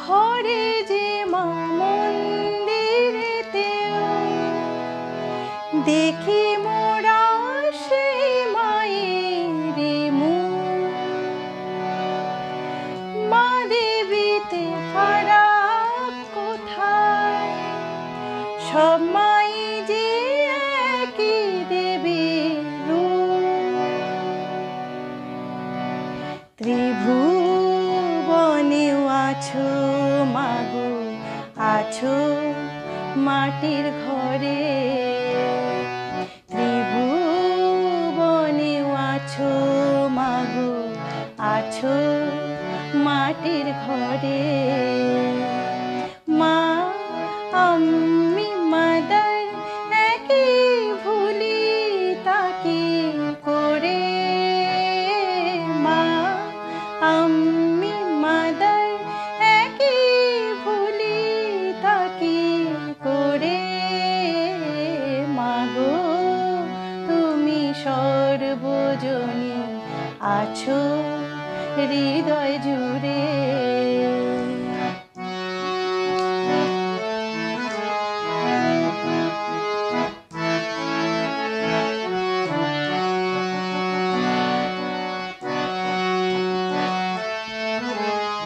ঘরে যে মা মন্দিরেতেও দেখি মোরা সেই মায়ের মুখ। মা দেবীতে ফারাক কোথায়, সব মাই যে একই দেবীর রূপ। ত্রিভুবনেও আছো মাগো, আছো মাটির ঘরে। ত্রিভুবনেও আছো মাগো, আছো মাটির ঘরে। মা আমি মাদার একই ভুলি তাকি করে। মা আমি মাদার একই ভুলি তাকি করে। মাগো তুমি সর্বজনী, আছো হৃদয় জুড়ে।